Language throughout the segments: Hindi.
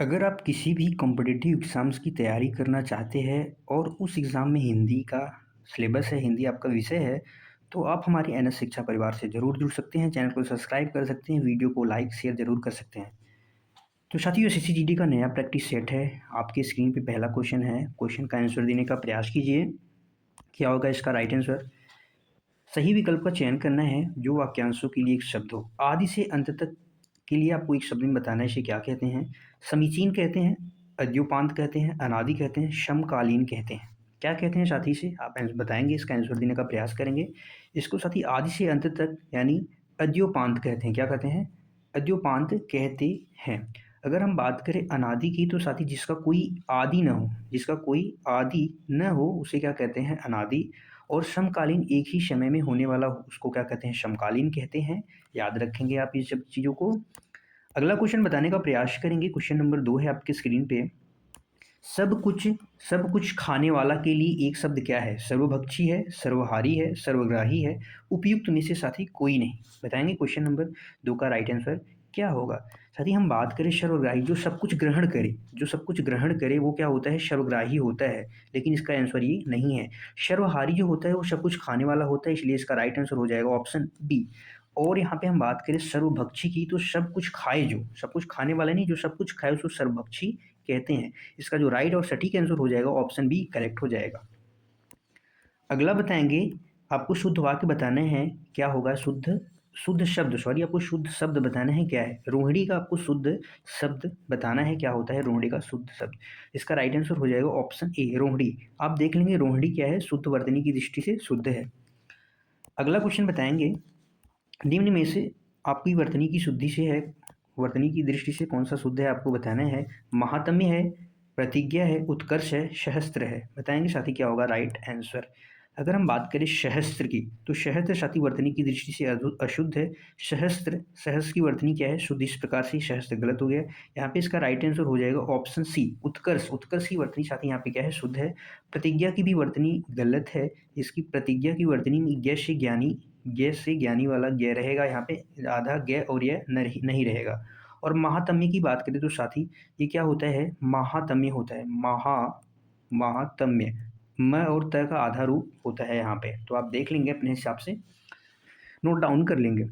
अगर आप किसी भी कॉम्पिटिटिव एग्ज़ाम्स की तैयारी करना चाहते हैं और उस एग्ज़ाम में हिंदी का सिलेबस है, हिंदी आपका विषय है, तो आप हमारे एनएस शिक्षा परिवार से ज़रूर जुड़ सकते हैं। चैनल को सब्सक्राइब कर सकते हैं, वीडियो को लाइक, शेयर ज़रूर कर सकते हैं। तो साथियों, सीसीजीडी का नया प्रैक्टिस सेट है। आपकी स्क्रीन पे पहला क्वेश्चन है। क्वेश्चन का आंसर देने का प्रयास कीजिए। क्या होगा इसका राइट आंसर? सही विकल्प का चयन करना है जो वाक्यांशों के लिए एक शब्द हो। आदि से अंत तक के लिए आपको एक शब्द में बताना है, इसे क्या कहते हैं? समीचीन कहते हैं, अद्योपांत कहते हैं, अनादि कहते हैं, समकालीन कहते हैं। क्या कहते हैं साथी से आप बताएंगे, इसका आंसर देने का प्रयास करेंगे। इसको साथी आदि से अंत तक यानी अद्योपांत कहते हैं। क्या कहते हैं? अद्योपांत कहते हैं। अगर हम बात करें अनादि की, तो साथी जिसका कोई आदि न हो, जिसका कोई आदि न हो उसे क्या कहते हैं? अनादि। और समकालीन एक ही समय में होने वाला उसको क्या कहते हैं? समकालीन कहते हैं। याद रखेंगे आप इस सब चीज़ों को। अगला क्वेश्चन बताने का प्रयास करेंगे। क्वेश्चन नंबर 2 है आपकी स्क्रीन पे। सब कुछ सब कुछ खाने वाला के लिए एक शब्द क्या है? सर्वभक्षी है, सर्वहारी है, सर्वग्राही है, उपयुक्त में से साथी कोई नहीं। बताएंगे क्वेश्चन नंबर 2 का राइट आंसर क्या होगा? साथी हम बात करें सर्वग्राही, जो सब कुछ ग्रहण करे, जो सब कुछ ग्रहण करे वो क्या होता है? सर्वग्राही होता है। लेकिन इसका आंसर ये नहीं है। सर्वहारी जो होता है वो सब कुछ खाने वाला होता है, इसलिए इसका राइट आंसर हो जाएगा ऑप्शन बी। और यहाँ पे हम बात करें सर्वभक्षी की, तो सब कुछ खाए, जो सब कुछ खाने वाला नहीं, जो सब कुछ खाए उसको सर्वभक्षी कहते हैं। इसका जो राइट और सटीक आंसर हो जाएगा ऑप्शन बी करेक्ट हो जाएगा। अगला बताएंगे, आपको शुद्ध वाक्य बताना है। क्या होगा? शुद्ध शुद्ध शब्द, सॉरी, आपको शुद्ध शब्द बताना है। क्या है? रोहिणी का आपको शुद्ध शब्द बताना है। क्या होता है रोहिणी का शुद्ध शब्द? इसका राइट आंसर हो जाएगा ऑप्शन ए रोहिणी। आप देख लेंगे रोहिणी क्या है? शुद्ध वर्तनी की दृष्टि से शुद्ध है। अगला क्वेश्चन बताएंगे, निम्न में से आपकी वर्तनी की शुद्धि से है, वर्तनी की दृष्टि से कौन सा शुद्ध है आपको बताना है। महात्म्य है, प्रतिज्ञा है, उत्कर्ष है, सहस्त्र है। बताएंगे साथी क्या होगा राइट आंसर? अगर हम बात करें सहस्त्र की, तो सहस्त्र साथी वर्तनी की दृष्टि से अशुद्ध है। सहस्त्र सहस्त्र की वर्तनी क्या है? शुद्ध। इस प्रकार से सहस्त्र गलत हो गया। यहाँ पे इसका राइट आंसर हो जाएगा ऑप्शन सी उत्कर्ष। उत्कर्ष की वर्तनी साथी यहाँ पे क्या है? शुद्ध है। प्रतिज्ञा की भी वर्तनी गलत है। इसकी प्रतिज्ञा की वर्तनी में ज्ञ से ज्ञानी, ज्ञ से ज्ञानी वाला ज्ञ रहेगा, यहाँ पे आधा ज्ञ और यह नहीं रहेगा। और महात्म्य की बात करें तो साथी ये क्या होता है? महात्म्य होता है। महात्म्य म और त का आधा रूप होता है यहाँ पे। तो आप देख लेंगे, अपने हिसाब से नोट डाउन कर लेंगे।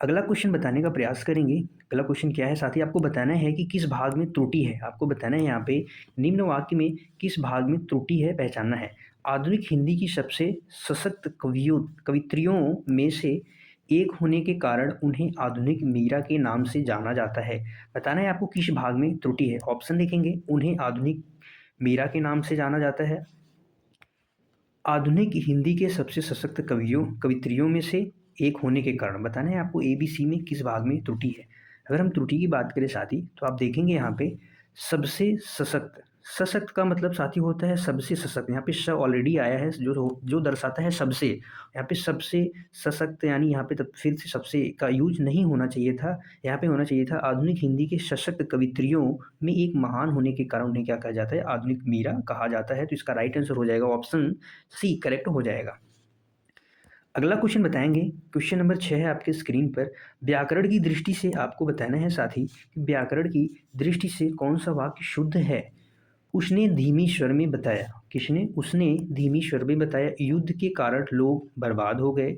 अगला क्वेश्चन बताने का प्रयास करेंगे। अगला क्वेश्चन क्या है साथी? आपको बताना है कि किस भाग में त्रुटि है। आपको बताना है यहाँ पे निम्न वाक्य में किस भाग में त्रुटि है पहचानना है। आधुनिक हिंदी की सबसे सशक्त कवित्रियों में से एक होने के कारण उन्हें आधुनिक मीरा के नाम से जाना जाता है। बताना है आपको किस भाग में त्रुटि है। ऑप्शन देखेंगे, उन्हें आधुनिक मीरा के नाम से जाना जाता है, आधुनिक हिंदी के सबसे सशक्त कवित्रियों में से एक होने के कारण। बताना है आपको ए बी सी में किस भाग में त्रुटि है। अगर हम त्रुटि की बात करें साथी, तो आप देखेंगे यहाँ पे सबसे सशक्त। सशक्त का मतलब साथी होता है सबसे सशक्त। यहाँ पे स ऑलरेडी आया है जो जो दर्शाता है सबसे। यहाँ पे सबसे सशक्त यानी यहाँ पे तब फिर से सबसे का यूज नहीं होना चाहिए था। यहाँ पे होना चाहिए था आधुनिक हिंदी के सशक्त कवित्रियों में एक महान होने के कारण उन्हें क्या कहा जाता है? आधुनिक मीरा कहा जाता है। तो इसका राइट आंसर हो जाएगा ऑप्शन सी करेक्ट हो जाएगा। अगला क्वेश्चन बताएंगे। क्वेश्चन नंबर 6 है आपके स्क्रीन पर। व्याकरण की दृष्टि से आपको बताना है साथी कि व्याकरण की दृष्टि से कौन सा वाक्य शुद्ध है। उसने धीमी स्वर में बताया। किसने? उसने धीमी स्वर में बताया, युद्ध के कारण लोग बर्बाद हो गए।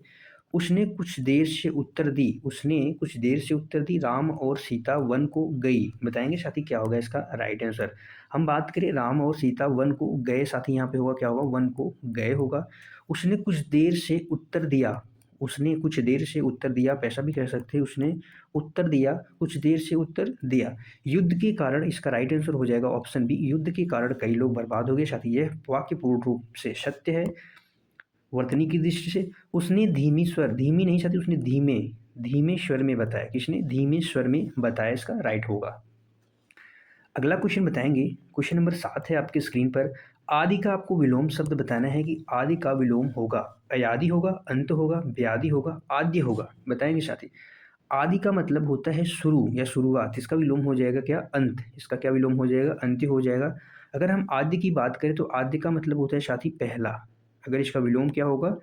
उसने कुछ देर से उत्तर दी। उसने कुछ देर से उत्तर दी, राम और सीता वन को गई। बताएंगे साथी क्या होगा इसका राइट आंसर? हम बात करें राम और सीता वन को गए, साथी यहाँ पे होगा क्या होगा? वन को गए होगा। उसने कुछ देर से उत्तर दिया। उसने कुछ देर से उत्तर दिया, आप ऐसा भी कह सकते हैं, उसने उत्तर दिया, कुछ देर से उत्तर दिया। युद्ध के कारण, इसका राइट आंसर हो जाएगा ऑप्शन बी, युद्ध के कारण कई लोग बर्बाद हो गए। साथी यह वाक्य पूर्ण रूप से सत्य है वर्तनी की दृष्टि से। उसने धीमी स्वर, धीमी नहीं साथी, उसने धीमे धीमे स्वर में बताया। किसने? धीमे स्वर में बताया। इसका राइट होगा। अगला क्वेश्चन बताएंगे। क्वेश्चन नंबर 7 है आपके स्क्रीन पर। आदि का आपको विलोम शब्द बताना है कि आदि का विलोम होगा, अयादि होगा, अंत होगा, व्याधि होगा, आद्य होगा। बताएंगे साथी। आदि का मतलब होता है शुरू या शुरुआत, इसका विलोम हो जाएगा क्या? अंत। इसका क्या विलोम हो जाएगा? अंत्य हो जाएगा। अगर हम आद्य की बात करें तो आद्य का मतलब होता है साथी पहला। अगर इसका विलोम क्या होगा?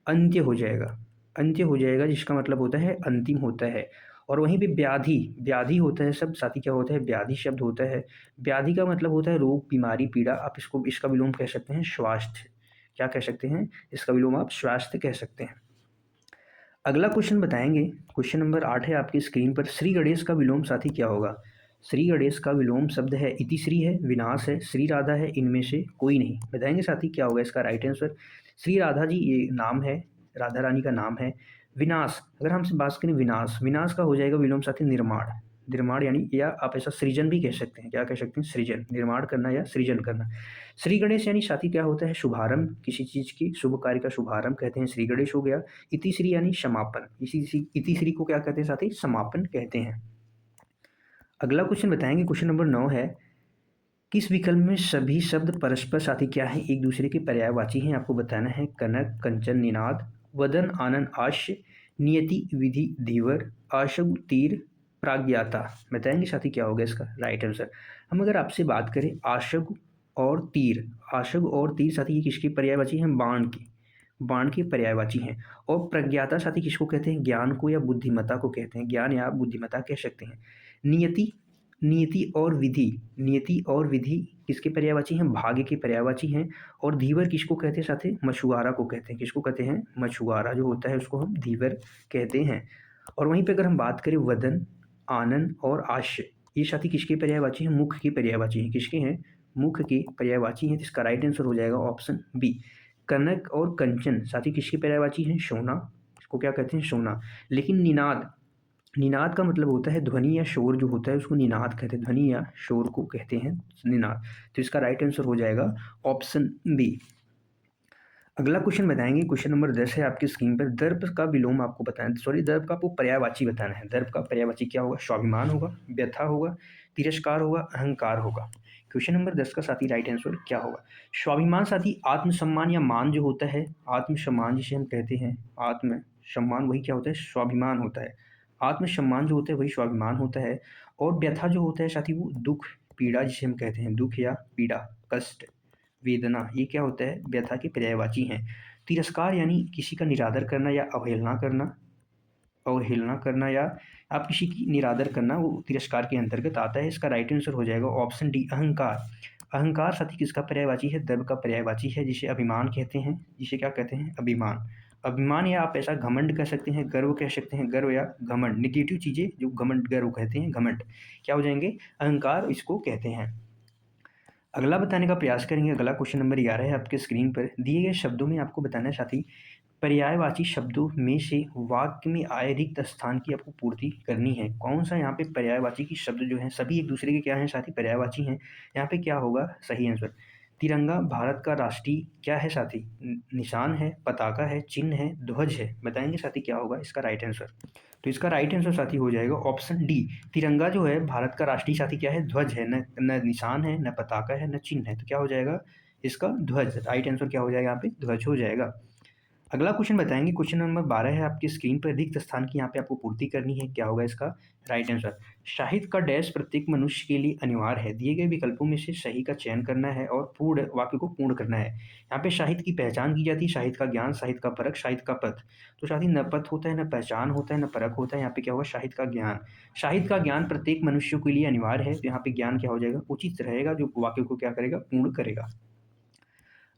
अंत्य हो जाएगा। अंत्य हो जाएगा, जिसका मतलब होता है अंतिम होता है। और वहीं पे व्याधि, व्याधि होता है शब्द साथी क्या होता है, व्याधि शब्द होता है। व्याधि का मतलब होता है रोग, बीमारी, पीड़ा। आप इसको इसका विलोम कह सकते हैं स्वास्थ्य। क्या कह सकते हैं? इसका विलोम आप स्वास्थ्य कह सकते हैं। अगला क्वेश्चन बताएंगे, क्वेश्चन नंबर 8 है आपकी स्क्रीन पर। श्री गणेश का विलोम साथी क्या होगा? श्री गणेश का विलोम शब्द है इतिश्री है, विनाश है, श्री राधा है, इनमें से कोई नहीं। बताएंगे साथी क्या होगा इसका राइट आंसर। श्री राधा जी ये नाम है, राधा रानी का नाम है। विनाश, अगर हमसे बात करें विनाश, विनाश का हो जाएगा विलोम साथी निर्माण। निर्माण यानी, या आप ऐसा सृजन भी कह सकते हैं। क्या कह सकते हैं? सृजन, निर्माण करना या सृजन करना। श्री गणेश यानी साथी क्या होता है? शुभारंभ, किसी चीज़ की शुभ कार्य का शुभारंभ कहते हैं, श्री गणेश हो गया। इतिश्री यानी समापन, इसी इतिश्री को क्या कहते हैं साथी? समापन कहते हैं। अगला क्वेश्चन बताएंगे, क्वेश्चन नंबर 9 है। किस विकल्प में सभी शब्द परस्पर साथी क्या है? एक दूसरे के पर्यायवाची हैं, आपको बताना है। कनक, कंचन, निनाद, वदन, आनंद, आश्य, नियति, विधि, धीवर, आशु, तीर, प्राज्ञाता। बताएंगे साथी क्या होगा इसका राइट आंसर। हम अगर आपसे बात करें आशु और तीर, आशु और तीर साथी ये किसके पर्यायवाची हैं? बाण की, बाण के पर्यायवाची हैं। और प्रज्ञाता साथी किसको कहते हैं? ज्ञान को या बुद्धिमत्ता को कहते हैं, ज्ञान या बुद्धिमत्ता कह सकते हैं। नियति, नियति और विधि, नियति और विधि किसके पर्यायवाची हैं? भाग्य के पर्यायवाची हैं। और धीवर किसको कहते हैं साथी? मछुआरा को कहते हैं। किसको कहते हैं? मछुआरा जो होता है उसको हम धीवर कहते हैं। और वहीं पे अगर हम बात करें वदन, आनंद और आश्य, ये साथी किसके पर्यायवाची हैं? मुख के पर्यायवाची हैं। किसके हैं? मुख के पर्यायवाची हैं। इसका राइट आंसर हो जाएगा ऑप्शन बी। कनक और कंचन साथी किसके पर्यायवाची हैं? सोना, इसको क्या कहते हैं? सोना। लेकिन निनाद, निनाद का मतलब होता है ध्वनि या शोर जो होता है उसको निनाद कहते हैं, ध्वनि या शोर को कहते हैं निनाद। तो इसका राइट आंसर हो जाएगा ऑप्शन बी। अगला क्वेश्चन बताएंगे, क्वेश्चन नंबर 10 है आपकी स्क्रीन पर। दर्प का विलोम आपको बताना, सॉरी दर्प का आपको पर्यायवाची बताना है। दर्प का पर्यायवाची क्या होगा? स्वाभिमान होगा, व्यथा होगा, तिरस्कार होगा, अहंकार होगा। क्वेश्चन नंबर 10 का साथी राइट आंसर क्या होगा? स्वाभिमान साथी आत्मसम्मान या मान जो होता है, आत्मसम्मान जिसे हम कहते हैं, आत्मसम्मान वही क्या होता है? स्वाभिमान होता है। आत्मसम्मान जो होता है वही स्वाभिमान होता है। और व्यथा जो होता है साथी वो दुख, पीड़ा जिसे हम कहते हैं, दुख या पीड़ा, कष्ट, वेदना, ये क्या होता है? व्यथा के पर्यायवाची हैं। तिरस्कार यानी किसी का निरादर करना या अवहेलना करना, अवहेलना करना या आप किसी की निरादर करना, वो तिरस्कार के अंतर्गत आता है। इसका राइट आंसर हो जाएगा ऑप्शन डी अहंकार। अहंकार साथी किसका पर्यायवाची है? दर्प का पर्यायवाची है, जिसे अभिमान कहते हैं। जिसे क्या कहते हैं? अभिमान। अभिमान या आप ऐसा घमंड कह सकते हैं, गर्व कह सकते हैं, गर्व या घमंड, निगेटिव चीज़ें जो घमंड, गर्व कहते हैं, घमंड क्या हो जाएंगे? अहंकार इसको कहते हैं। अगला बताने का प्रयास करेंगे। अगला क्वेश्चन नंबर 11 है आपके स्क्रीन पर। दिए गए शब्दों में आपको बताना है साथी, पर्यायवाची शब्दों में से वाक्य में आए रिक्त स्थान की आपको पूर्ति करनी है। कौन सा यहाँ पे पर्यायवाची की शब्द जो हैं सभी एक दूसरे के क्या हैं साथी? पर्यायवाची हैं। यहाँ पे क्या होगा सही आंसर? तिरंगा भारत का राष्ट्रीय क्या है साथी? निशान है, पताका है, चिन्ह है, ध्वज है। बताएंगे साथी क्या होगा इसका राइट आंसर। तो इसका राइट आंसर साथी हो जाएगा ऑप्शन डी। तिरंगा जो है भारत का राष्ट्रीय साथी क्या है? ध्वज है, न निशान है, न पताका है, न चिन्ह है। तो क्या हो जाएगा इसका? ध्वज। राइट आंसर क्या हो जाएगा यहाँ पे? ध्वज हो जाएगा। अगला क्वेश्चन बताएंगे, क्वेश्चन नंबर 12 है आपकी स्क्रीन पर। रिक्त स्थान की यहाँ पे आपको पूर्ति करनी है। क्या होगा इसका राइट आंसर? साहित्य का डैश प्रत्येक मनुष्य के लिए अनिवार्य है। दिए गए विकल्पों में से सही का चयन करना है और पूर्ण वाक्य को पूर्ण करना है। यहाँ पे साहित्य की पहचान की जाती है, साहित्य का ज्ञान, साहित्य का परख, साहित्य का पथ। तो साथी न पथ होता है, न पहचान होता है, न परख होता है। यहाँ पे क्या होगा? साहित्य का ज्ञान। साहित्य का ज्ञान प्रत्येक मनुष्य के लिए अनिवार्य है। तो यहाँ पे ज्ञान क्या हो जाएगा? उचित रहेगा, जो वाक्य को क्या करेगा? पूर्ण करेगा।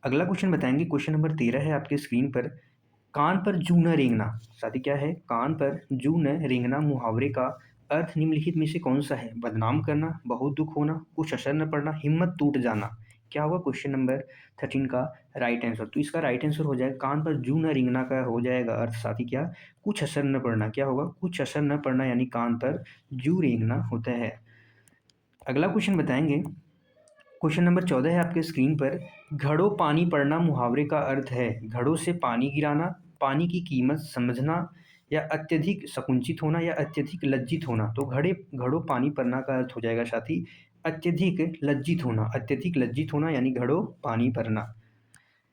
अगला क्वेश्चन बताएंगे, क्वेश्चन नंबर 13 है आपके स्क्रीन पर। कान पर जू न रेंगना साथी क्या है? कान पर जू न रेंगना मुहावरे का अर्थ निम्नलिखित में से कौन सा है? बदनाम करना, बहुत दुख होना, कुछ असर न पड़ना, हिम्मत टूट जाना। क्या होगा क्वेश्चन नंबर 13 का राइट आंसर? तो इसका राइट आंसर हो जाएगा कान पर जू न रेंगना का हो जाएगा अर्थ साथी क्या? कुछ असर न पड़ना। क्या होगा? कुछ असर न पड़ना यानी कान पर जू रेंगना होता है। अगला क्वेश्चन बताएंगे, क्वेश्चन नंबर 14 है आपके स्क्रीन पर। घड़ों पानी पड़ना मुहावरे का अर्थ है घड़ों से पानी गिराना, पानी की कीमत समझना, या अत्यधिक संकुचित होना, या अत्यधिक लज्जित होना। तो घड़ों पानी पड़ना का अर्थ हो जाएगा साथी अत्यधिक लज्जित होना, अत्यधिक लज्जित होना यानी घड़ों पानी पड़ना।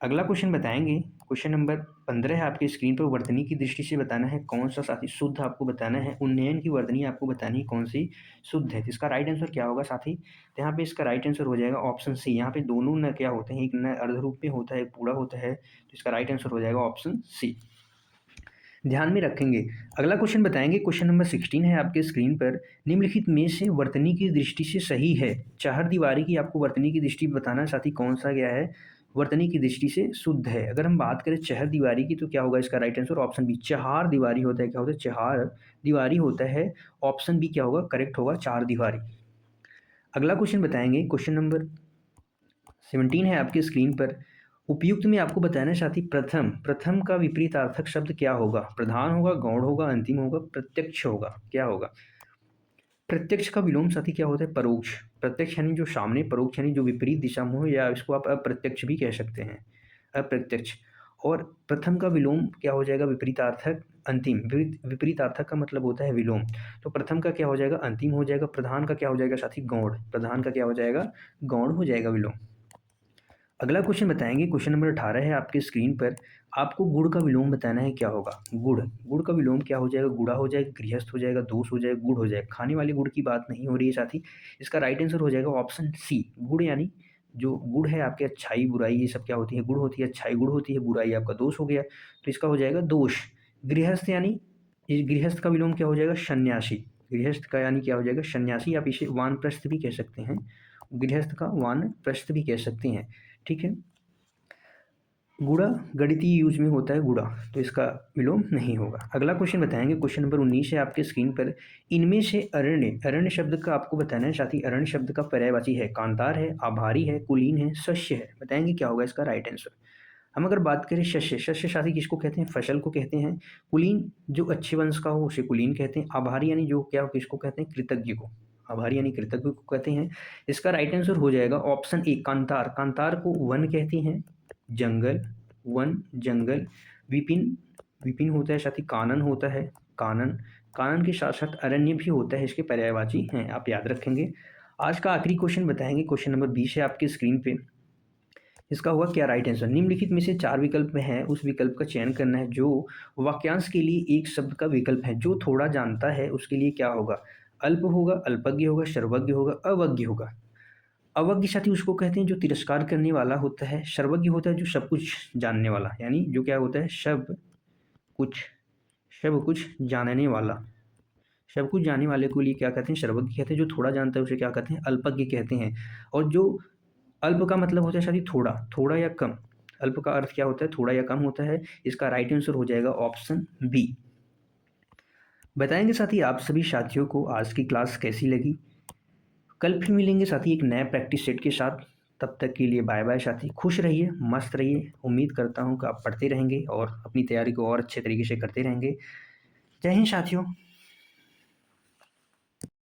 अगला क्वेश्चन बताएंगे, क्वेश्चन नंबर 15 है आपकी स्क्रीन पर। वर्तनी की दृष्टि से बताना है कौन सा साथी शुद्ध आपको बताना है। उन्नयन की वर्तनी आपको बतानी है कौन सी शुद्ध है। तो इसका राइट आंसर क्या होगा साथी? तो यहाँ पे इसका राइट आंसर हो जाएगा ऑप्शन सी। यहाँ पे दोनों न क्या होते हैं? एक न अर्ध रूप में होता है, एक पूरा होता है। तो इसका राइट आंसर हो जाएगा ऑप्शन सी। ध्यान में रखेंगे। अगला क्वेश्चन बताएंगे, क्वेश्चन नंबर 16 है आपके स्क्रीन पर। निम्नलिखित में से वर्तनी की दृष्टि से सही है। चहारदीवारी की आपको वर्तनी की दृष्टि बताना साथी कौन सा क्या है, वर्तनी की दृष्टि से शुद्ध है। अगर हम बात करें चहारदीवारी की तो क्या होगा इसका राइट आंसर, ऑप्शन बी चहारदीवारी होता है। क्या होता है, चहारदीवारी होता है। ऑप्शन बी क्या होगा, करेक्ट होगा, चारदीवारी। अगला क्वेश्चन बताएंगे, क्वेश्चन नंबर 17 है आपके स्क्रीन पर। उपयुक्त में आपको बताना है साथी, प्रथम प्रथम का विपरीतार्थक शब्द क्या होगा। प्रधान होगा, गौण होगा, अंतिम होगा, प्रत्यक्ष होगा, क्या होगा। प्रत्यक्ष का विलोम साथी क्या होता है, परोक्ष। प्रत्यक्ष यानी जो सामने, परोक्ष यानी जो विपरीत दिशा में हो, या इसको आप अप्रत्यक्ष भी कह सकते हैं, अप्रत्यक्ष। और प्रथम का विलोम क्या हो जाएगा, विपरीतार्थक अंतिम। विपरीतार्थक का मतलब होता है विलोम। तो प्रथम का क्या हो जाएगा, अंतिम हो जाएगा। प्रधान का क्या हो जाएगा साथी, गौण। प्रधान का क्या हो जाएगा, गौण हो जाएगा, विलोम। अगला क्वेश्चन बताएंगे, क्वेश्चन नंबर 18 है आपके स्क्रीन पर। आपको गुड़ का विलोम बताना है, क्या होगा। गुड़, गुड़ का विलोम क्या हो जाएगा, गुड़ा हो जाएगा, गृहस्थ हो जाएगा, दोष हो जाएगा, गुड़ हो जाएगा। खाने वाले गुड़ की बात नहीं हो रही है साथी। इसका राइट आंसर हो जाएगा ऑप्शन सी, गुड़। यानी जो गुड़ है आपके अच्छाई बुराई ये सब क्या होती है, गुड़ होती है, अच्छाई गुड़ होती है, बुराई आपका दोष हो गया। तो इसका हो जाएगा दोष। गृहस्थ यानी, इस गृहस्थ का विलोम क्या हो जाएगा, सन्यासी। गृहस्थ का यानी क्या हो जाएगा, सन्यासी। आप इसे वानप्रस्थ भी कह सकते हैं, गृहस्थ का वानप्रस्थ भी कह सकते हैं, ठीक है। गुड़ा गणितीय यूज में होता है गुड़ा, तो इसका विलोम नहीं होगा। अगला क्वेश्चन बताएंगे, क्वेश्चन नंबर 19 है आपके स्क्रीन पर। इनमें से अरण्य, अरण्य शब्द का आपको बताना है साथी, अरण्य शब्द का पर्यायवाची है, कांतार है, आभारी है, कुलीन है, शस्य है। बताएंगे क्या होगा इसका राइट आंसर। हम अगर बात करें शस्य, शस्य साथी किसको कहते हैं, फसल को कहते हैं। कुलीन जो अच्छे वंश का हो उसे कुलीन कहते हैं। आभारी यानी जो क्या, किसको कहते हैं, कृतज्ञ को। आभारी यानी कृतज्ञ को कहते हैं। इसका राइट आंसर हो जाएगा ऑप्शन ए, कांतार। कांतार को वन कहते हैं, जंगल, वन जंगल। विपिन, विपिन होता है साथी, कानन होता है, कानन। कानन के साथ साथ अरण्य भी होता है, इसके पर्यायवाची हैं, आप याद रखेंगे। आज का आखिरी क्वेश्चन बताएंगे, क्वेश्चन नंबर 20 है आपके स्क्रीन पे। इसका होगा क्या राइट आंसर। निम्नलिखित में से 4 विकल्प में है, उस विकल्प का चयन करना है जो वाक्यांश के लिए एक शब्द का विकल्प है। जो थोड़ा जानता है उसके लिए क्या होगा, अल्प होगा, अल्पज्ञ होगा, सर्वज्ञ होगा, अवज्ञ होगा। अवज्ञ साथी उसको कहते हैं जो तिरस्कार करने वाला होता है। सर्वज्ञ होता है जो सब कुछ जानने वाला, यानी जो क्या होता है, कुछ सब कुछ जानने वाला। सब कुछ जानने वाले को लिए क्या कहते हैं, सर्वज्ञ कहते हैं। जो थोड़ा जानता है उसे क्या कहते हैं, अल्पज्ञ कहते हैं। और जो अल्प का मतलब होता है साथी थोड़ा, थोड़ा या कम। अल्प का अर्थ क्या होता है, थोड़ा या कम होता है। इसका राइट आंसर हो जाएगा ऑप्शन बी। बताएंगे साथी आप सभी साथियों को आज की क्लास कैसी लगी। कल फिर मिलेंगे साथी एक नए प्रैक्टिस सेट के साथ। तब तक के लिए बाय बाय साथी, खुश रहिए, मस्त रहिए। उम्मीद करता हूँ कि आप पढ़ते रहेंगे और अपनी तैयारी को और अच्छे तरीके से करते रहेंगे। जय हिंद साथियों।